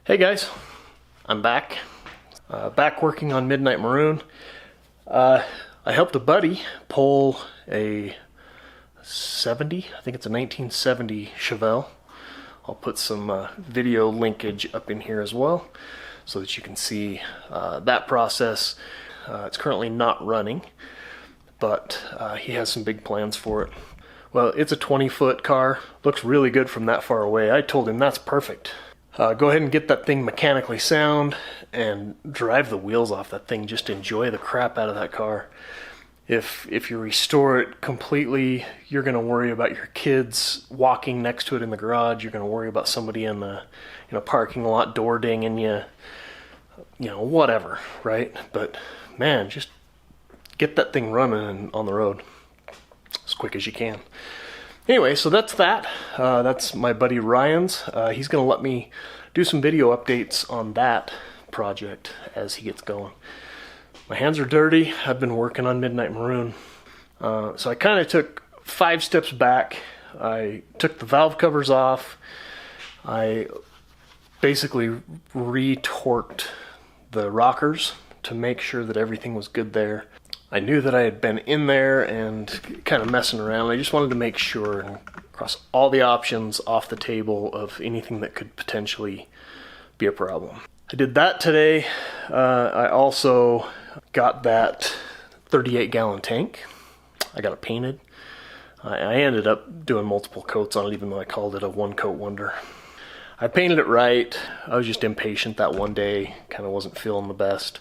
Hey guys, I'm back. Back working on Midnight Maroon. I helped a buddy pull a 70, I think it's a 1970 Chevelle. I'll put some video linkage up in here as well so that you can see that process. It's currently not running, but he has some big plans for it. Well, it's a 20-foot car. Looks really good from that far away. I told him that's perfect. Go ahead and get that thing mechanically sound and drive the wheels off that thing. Just enjoy the crap out of that car. If you restore it completely, you're going to worry about your kids walking next to it in the garage. You're going to worry about somebody in the parking lot door dinging you, whatever, right? But man, just get that thing running on the road as quick as you can. Anyway, so that's that. That's my buddy Ryan's. He's going to let me do some video updates on that project as he gets going. My hands are dirty. I've been working on Midnight Maroon. So I kind of took 5 steps back. I took the valve covers off. I basically retorqued the rockers to make sure that everything was good there. I knew that I had been in there and kind of messing around. I just wanted to make sure and cross all the options off the table of anything that could potentially be a problem. I did that today. I also got that 38-gallon tank. I got it painted. I ended up doing multiple coats on it, even though I called it a one-coat wonder. I painted it right. I was just impatient that one day. Kind of wasn't feeling the best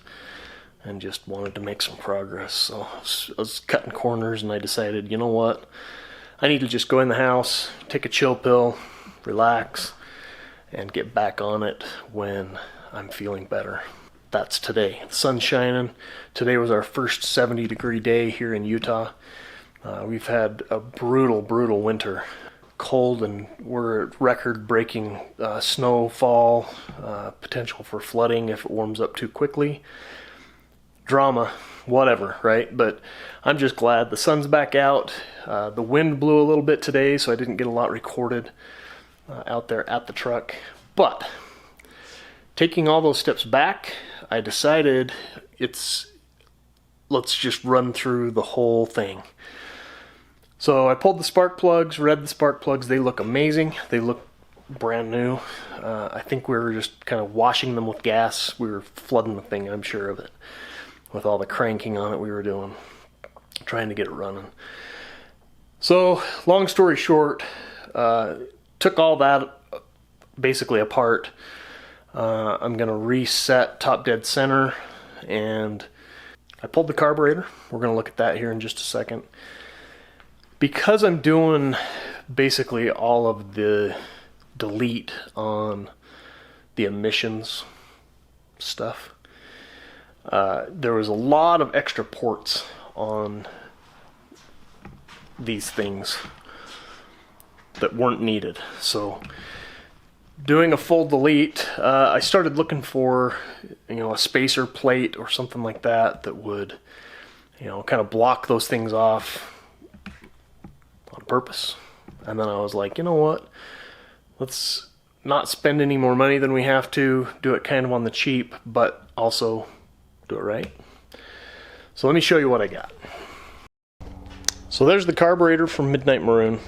and just wanted to make some progress. So I was cutting corners and I decided, you know what? I need to just go in the house, take a chill pill, relax, and get back on it when I'm feeling better. That's today. The sun's shining. Today was our first 70-degree day here in Utah. We've had a brutal winter. Cold, and we're at record-breaking snowfall, potential for flooding if it warms up too quickly. Drama, whatever, right? But I'm just glad the sun's back out. The wind blew a little bit today, so I didn't get a lot recorded out there at the truck. But taking all those steps back, I decided let's just run through the whole thing. So I pulled the spark plugs, read the spark plugs. They look amazing. They look brand new. I think we were just kind of washing them with gas. We were flooding the thing, I'm sure of it, with all the cranking on it we were doing, trying to get it running. So, long story short, took all that basically apart. I'm going to reset top dead center, and I pulled the carburetor. We're going to look at that here in just a second. Because I'm doing basically all of the delete on the emissions stuff, there was a lot of extra ports on these things that weren't needed. So doing a full delete, I started looking for a spacer plate or something like that that would kind of block those things off on purpose. And then I was like, you know what, let's not spend any more money than we have to, do it kind of on the cheap, but also do it right. So let me show you what I got. So there's the carburetor from Midnight Maroon.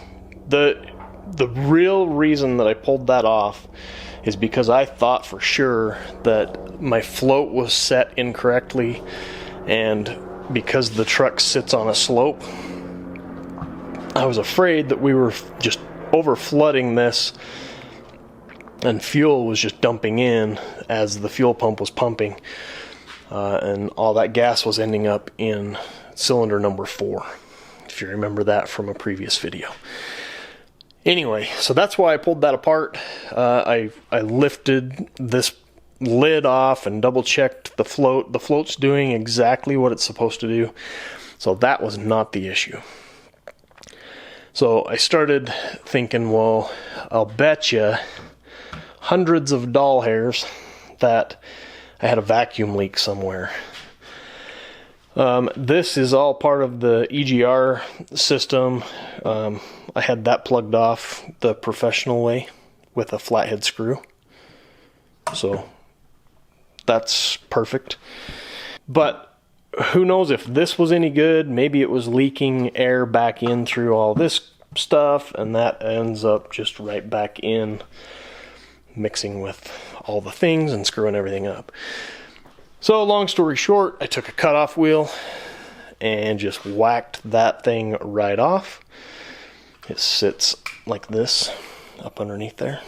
The real reason that I pulled that off is because I thought for sure that my float was set incorrectly, and because the truck sits on a slope, I was afraid that we were just over flooding this and fuel was just dumping in as the fuel pump was pumping, and all that gas was ending up in cylinder number 4, if you remember that from a previous video. Anyway, so that's why I pulled that apart. I lifted this lid off and double checked the float. The float's doing exactly what it's supposed to do, so that was not the issue. So I started thinking, well, I'll bet you hundreds of doll hairs that I had a vacuum leak somewhere. This is all part of the EGR system. I had that plugged off the professional way with a flathead screw. so that's perfect. But who knows if this was any good? Maybe it was leaking air back in through all this stuff, and that ends up just right back in, mixing with all the things and screwing everything up. So long story short, I took a cutoff wheel and just whacked that thing right off. It sits like this up underneath there.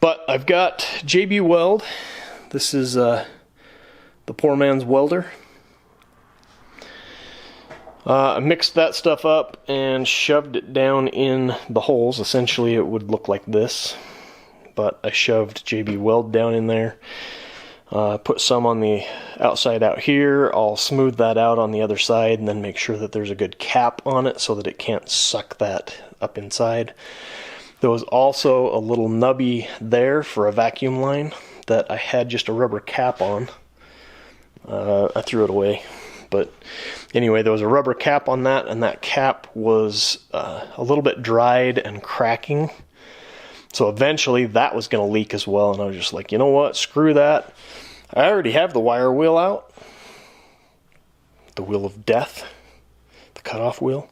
But I've got JB Weld. This is the poor man's welder. I mixed that stuff up and shoved it down in the holes. Essentially it would look like this, but I shoved JB Weld down in there. Put some on the outside out here. I'll smooth that out on the other side and then make sure that there's a good cap on it so that it can't suck that up inside. There was also a little nubby there for a vacuum line that I had just a rubber cap on. I threw it away. But anyway, there was a rubber cap on that, and that cap was a little bit dried and cracking. So eventually that was going to leak as well, and I was just like, you know what, screw that. I already have the wire wheel out. The wheel of death. The cutoff wheel.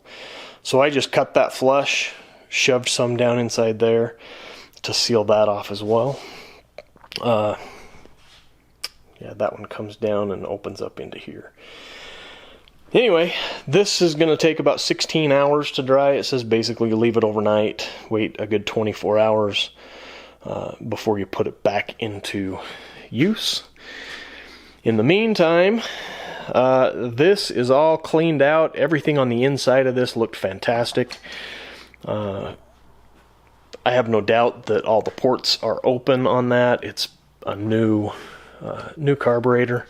So I just cut that flush, shoved some down inside there to seal that off as well. Yeah, that one comes down and opens up into here. Anyway, this is going to take about 16 hours to dry. It says basically you leave it overnight, wait a good 24 hours before you put it back into use. In the meantime, this is all cleaned out. Everything on the inside of this looked fantastic. I have no doubt that all the ports are open on that. It's a new carburetor.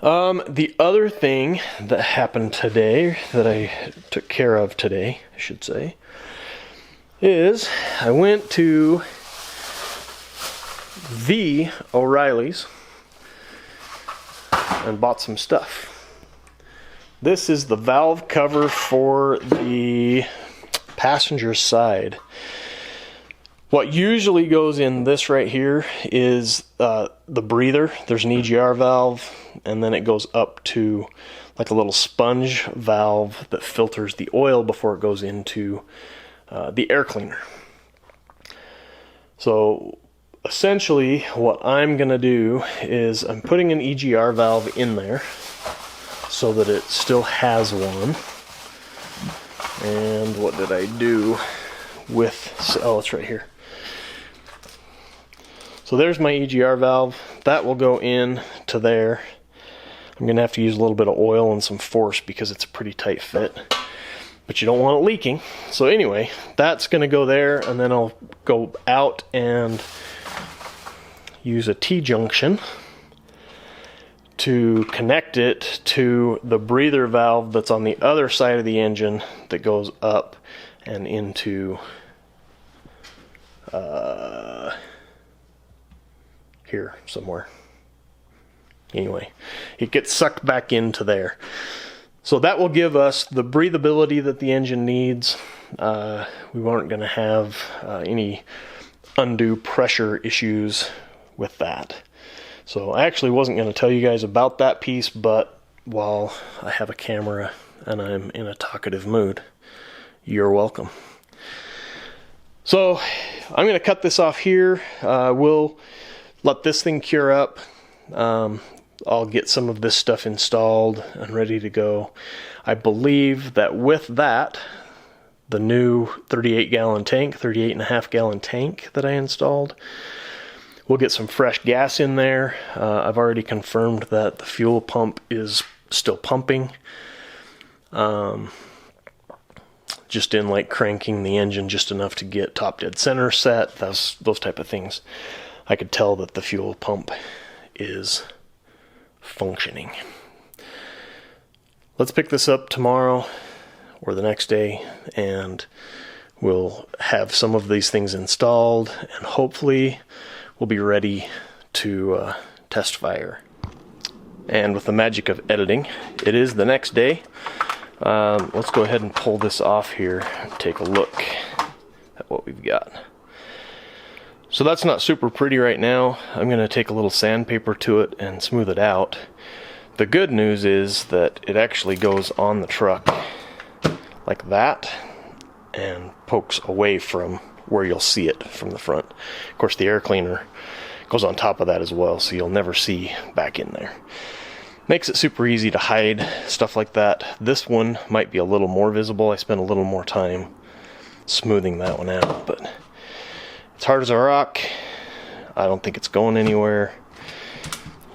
The other thing that happened today, that I took care of today, I should say, is I went to the O'Reilly's and bought some stuff. This is the valve cover for the passenger side. What usually goes in this right here is the breather. There's an EGR valve, and then it goes up to like a little sponge valve that filters the oil before it goes into the air cleaner. So essentially what I'm going to do is I'm putting an EGR valve in there so that it still has one. And what did I do with, oh, it's right here. So there's my EGR valve. That will go in to there. I'm going to have to use a little bit of oil and some force because it's a pretty tight fit. But you don't want it leaking. So anyway, that's going to go there, and then I'll go out and use a T-junction to connect it to the breather valve that's on the other side of the engine that goes up and into here somewhere. Anyway, it gets sucked back into there. So that will give us the breathability that the engine needs. We weren't going to have any undue pressure issues with that. So I actually wasn't going to tell you guys about that piece, but while I have a camera and I'm in a talkative mood, you're welcome. So I'm going to cut this off here. We'll let this thing cure up. I'll get some of this stuff installed and ready to go. I believe that with that, the new 38-gallon tank, 38.5-gallon tank that I installed, we'll get some fresh gas in there. I've already confirmed that the fuel pump is still pumping. Just in like cranking the engine just enough to get top dead center set, those type of things. I could tell that the fuel pump is functioning. Let's pick this up tomorrow or the next day, and we'll have some of these things installed, and hopefully we'll be ready to test fire. And with the magic of editing, it is the next day. Let's go ahead and pull this off here and take a look at what we've got. So that's not super pretty right now. I'm going to take a little sandpaper to it and smooth it out. The good news is that it actually goes on the truck like that and pokes away from where you'll see it from the front. Of course, the air cleaner goes on top of that as well, so you'll never see back in there. Makes it super easy to hide stuff like that. This one might be a little more visible. I spent a little more time smoothing that one out, but it's hard as a rock. I don't think it's going anywhere.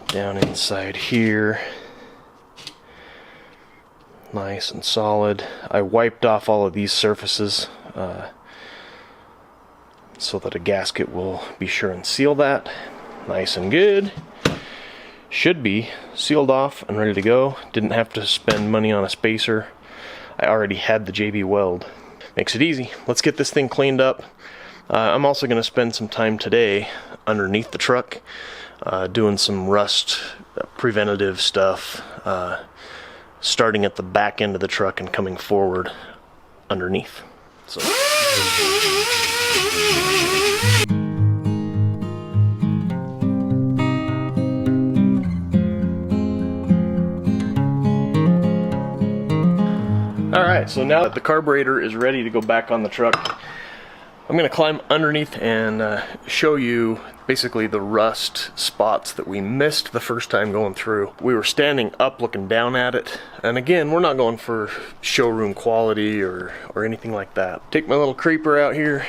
Down inside here, nice and solid. I wiped off all of these surfaces so that a gasket will be sure and seal that. Nice and good. Should be sealed off and ready to go. Didn't have to spend money on a spacer. I already had the JB Weld. Makes it easy. Let's get this thing cleaned up. I'm also going to spend some time today underneath the truck doing some rust preventative stuff, starting at the back end of the truck and coming forward underneath. So. Alright, so now that the carburetor is ready to go back on the truck, I'm going to climb underneath and show you basically the rust spots that we missed the first time going through. We were standing up looking down at it, and again, we're not going for showroom quality or anything like that. Take my little creeper out here,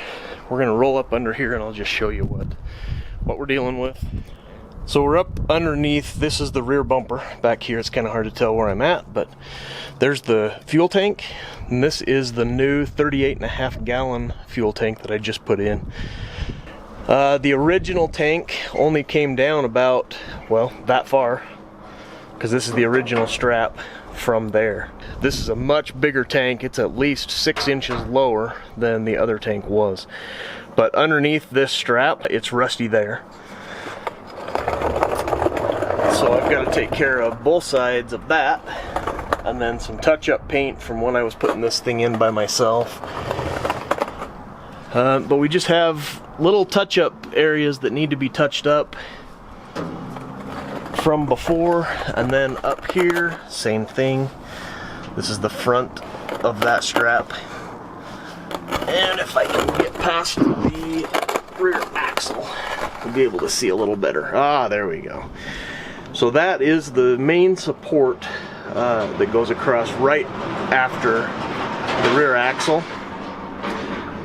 we're going to roll up under here and I'll just show you what we're dealing with. So we're up underneath, this is the rear bumper. Back here it's kind of hard to tell where I'm at, but there's the fuel tank, and this is the new 38.5 gallon fuel tank that I just put in. The original tank only came down about, well, that far, because this is the original strap from there. This is a much bigger tank. It's at least 6 inches lower than the other tank was. But underneath this strap, it's rusty there. So I've got to take care of both sides of that, and then some touch-up paint from when I was putting this thing in by myself. But we just have little touch-up areas that need to be touched up from before, and then up here, same thing. This is the front of that strap. And if I can get past the rear axle, we'll be able to see a little better. Ah, there we go. So that is the main support that goes across right after the rear axle,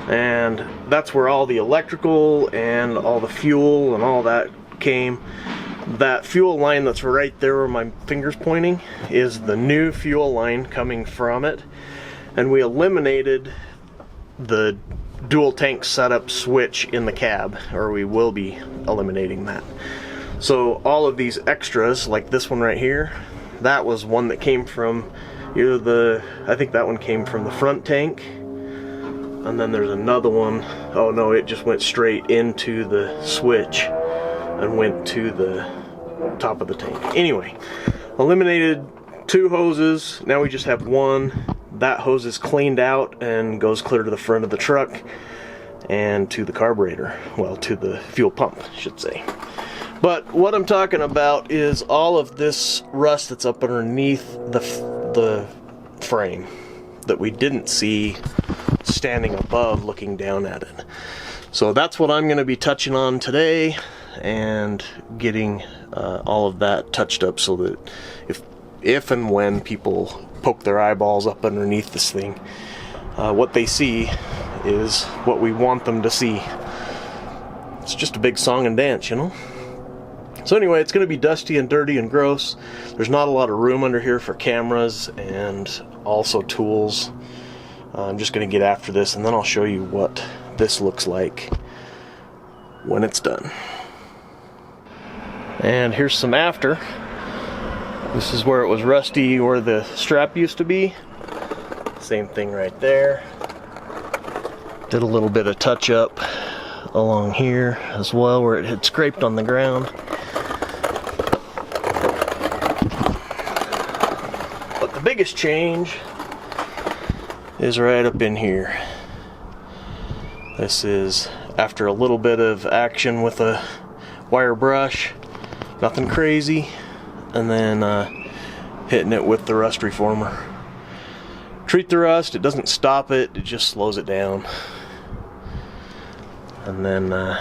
and that's where all the electrical and all the fuel and all that came. That fuel line that's right there where my finger's pointing is the new fuel line coming from it, and we eliminated the dual tank setup switch in the cab, or we will be eliminating that. So all of these extras, like this one right here, that was one that came from either I think that one came from the front tank, and then there's another one, oh no, it just went straight into the switch and went to the top of the tank. Anyway, eliminated 2 hoses, now we just have one. That hose is cleaned out and goes clear to the front of the truck and to the carburetor, well, to the fuel pump, I should say. But what I'm talking about is all of this rust that's up underneath the frame that we didn't see standing above looking down at it. So that's what I'm going to be touching on today and getting all of that touched up so that if and when people poke their eyeballs up underneath this thing, what they see is what we want them to see. It's just a big song and dance, you know? So anyway, it's going to be dusty and dirty and gross. There's not a lot of room under here for cameras and also tools. I'm just going to get after this, and then I'll show you what this looks like when it's done. And here's some after. This is where it was rusty, where the strap used to be. Same thing right there. Did a little bit of touch up along here as well, where it had scraped on the ground. But the biggest change is right up in here. This is after a little bit of action with a wire brush, nothing crazy, and then hitting it with the rust reformer. Treat the rust, it doesn't stop it, it just slows it down. And then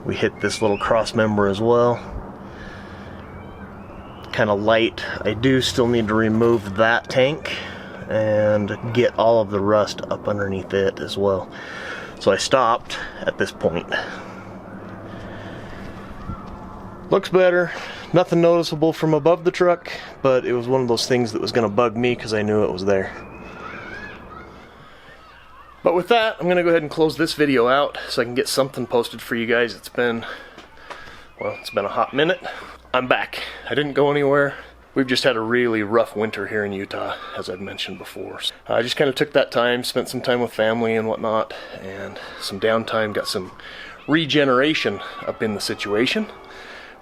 we hit this little cross member as well. Kind of light. I do still need to remove that tank and get all of the rust up underneath it as well. So I stopped at this point. Looks better. Nothing noticeable from above the truck, but it was one of those things that was going to bug me because I knew it was there. But with that, I'm going to go ahead and close this video out so I can get something posted for you guys. It's been a hot minute. I'm back. I didn't go anywhere. We've just had a really rough winter here in Utah, as I've mentioned before. I just kind of took that time, spent some time with family and whatnot, and some downtime, got some regeneration up in the situation,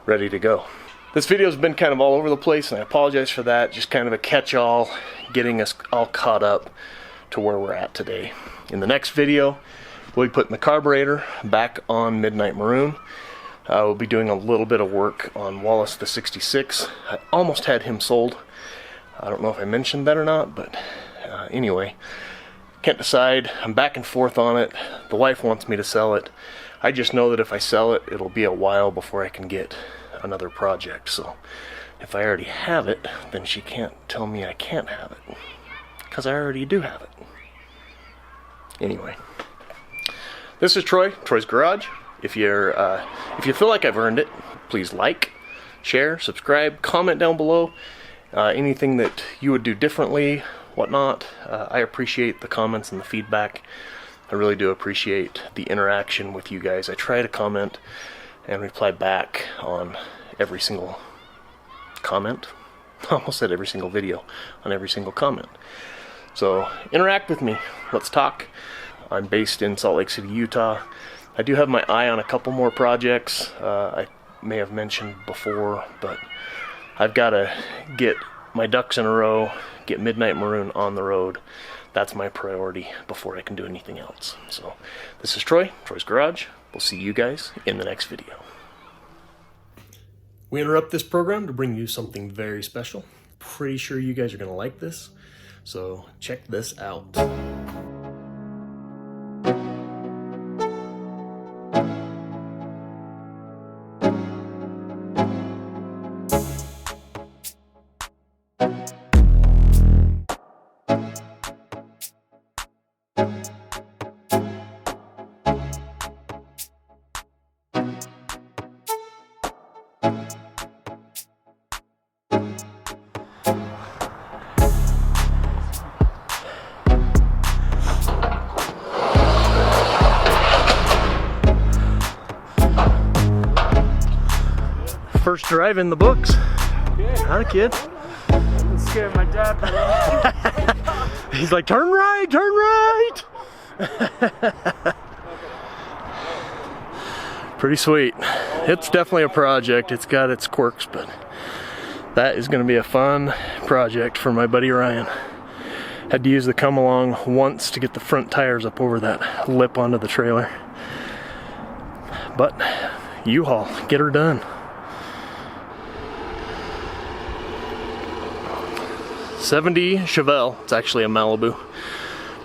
ready to go. This video's been kind of all over the place, and I apologize for that. Just kind of a catch-all, getting us all caught up to where we're at today. In the next video, we'll be putting the carburetor back on Midnight Maroon. We'll be doing a little bit of work on Wallace the 66. I almost had him sold. I don't know if I mentioned that or not, but anyway, can't decide. I'm back and forth on it. The wife wants me to sell it. I just know that if I sell it, it'll be a while before I can get another project. So if I already have it, then she can't tell me I can't have it, because I already do have it. Anyway, this is Troy's Garage. If you feel like I've earned it, please like, share, subscribe, comment down below. Anything that you would do differently, whatnot. I appreciate the comments and the feedback. I really do appreciate the interaction with you guys. I try to comment and reply back on every single comment. I almost said every single video, on every single comment. So interact with me. Let's talk. I'm based in Salt Lake City, Utah. I do have my eye on a couple more projects I may have mentioned before, but I've got to get my ducks in a row, get Midnight Maroon on the road. That's my priority before I can do anything else. So this is Troy's Garage. We'll see you guys in the next video. We interrupt this program to bring you something very special. Pretty sure you guys are going to like this, so check this out. First drive in the books. Hi, kid. I'm scared my dad. He's like, turn right, turn right. Pretty sweet. It's definitely a project. It's got its quirks, but that is going to be a fun project for my buddy Ryan. Had to use the come along once to get the front tires up over that lip onto the trailer. But U-Haul, get her done. 70 Chevelle, it's actually a Malibu,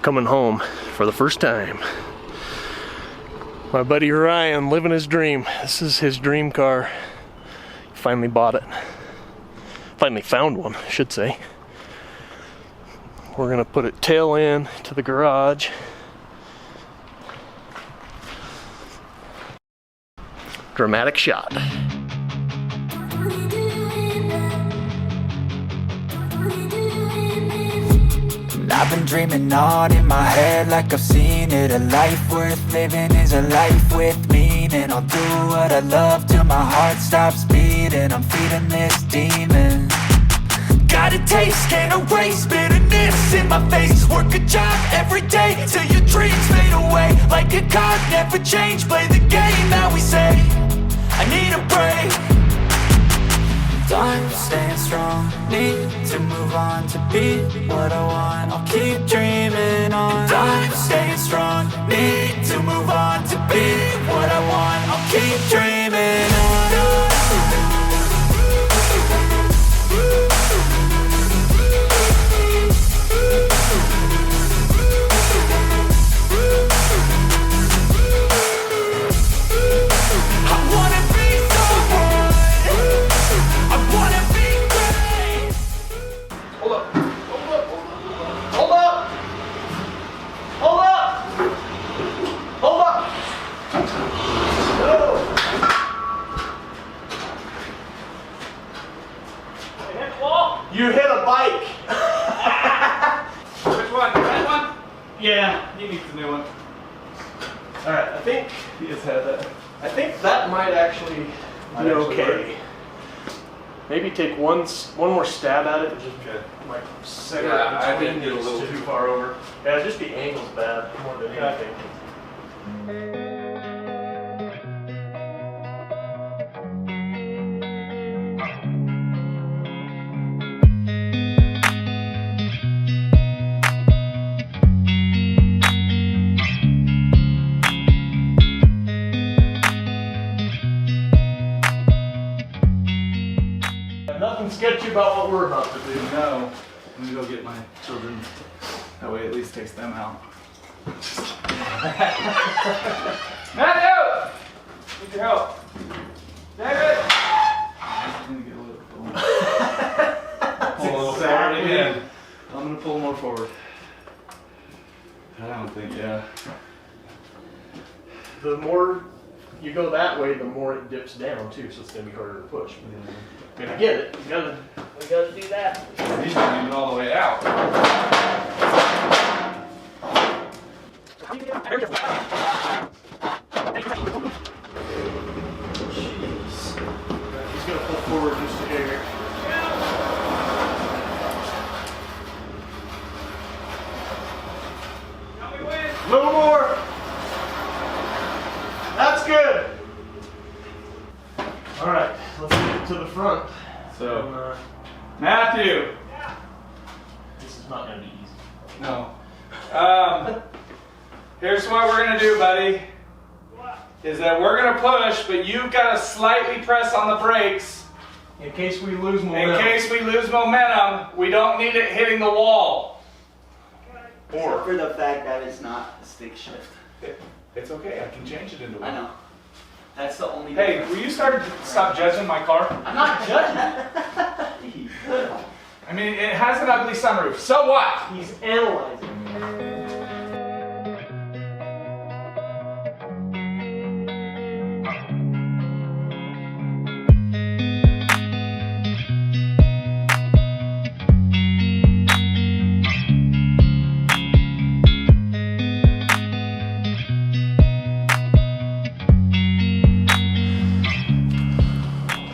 coming home for the first time. My buddy Ryan living his dream. This is his dream car. Finally bought it. Finally found one, I should say. We're gonna put it tail in to the garage. Dramatic shot. I've been dreaming on in my head like I've seen it. A life worth living is a life with meaning. I'll do what I love till my heart stops beating. I'm feeding this demon. Got a taste, can't erase bitterness in my face. Work a job every day till your dreams fade away. Like a card, never change, play the game that we say. I need a break. I'm staying strong, need to move on to be what I want. I'll keep dreaming on. I'm staying strong, need to move on to be what that might actually be okay. Maybe take one more stab at it. Just like center it between. I didn't get a little too far over. Yeah, just the angle's bad more than anything. Nothing sketchy about what we're about to do. No. I'm gonna go get my children. That way at least takes them out. Matthew! Need your help. David! I'm gonna get a little pull a little forward again. I'm gonna pull more forward. I don't think, yeah. The more you go that way, the more it dips down too, so it's gonna be harder to push. I mean, I get it. We gotta do that. He's not even all the way out. Jeez. He's gonna pull forward just a hair. A little more. That's good. All right, let's get to the front. So, And, Matthew! this is not gonna be easy. No. Here's what we're gonna do, buddy. Is that we're gonna push, but you've gotta slightly press on the brakes. In case we lose momentum. In case we lose momentum, we don't need it hitting the wall. Except for the fact that it's not a stick shift. It's okay, I can change it into one. I know. That's the only Hey, difference. will you stop judging my car? I'm not judging. I mean, it has an ugly sunroof. So what? He's analyzing.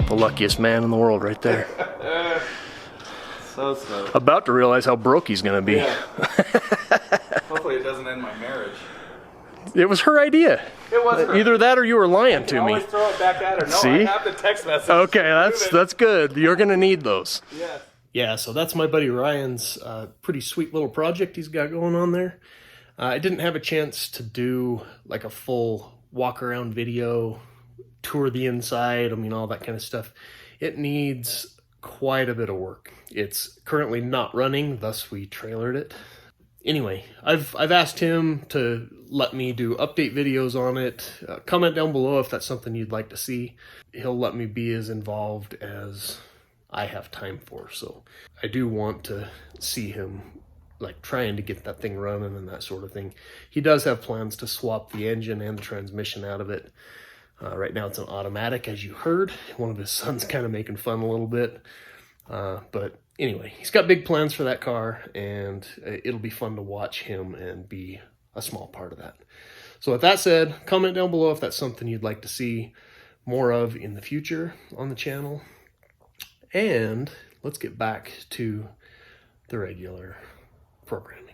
The luckiest man in the world right there. So. About to realize how broke he's gonna be. Yeah. Hopefully it doesn't end my marriage. It was her idea. It was her. Either that or you were lying to me. Always throw it back at her. No, See? I have the text message. Okay, that's good. You're gonna need those. Yes. Yeah, so that's my buddy Ryan's pretty sweet little project he's got going on there. I didn't have a chance to do like a full walk around video, tour the inside, I mean all that kind of stuff. It needs quite a bit of work. It's currently not running, thus we trailered it. Anyway, I've asked him to let me do update videos on it. Comment down below if that's something you'd like to see. He'll let me be as involved as I have time for. So I do want to see him like trying to get that thing running and that sort of thing. He does have plans to swap the engine and the transmission out of it. Right now it's an automatic, as you heard. One of his sons kind of making fun a little bit. But anyway, he's got big plans for that car, and it'll be fun to watch him and be a small part of that. So with that said, comment down below if that's something you'd like to see more of in the future on the channel. And let's get back to the regular programming.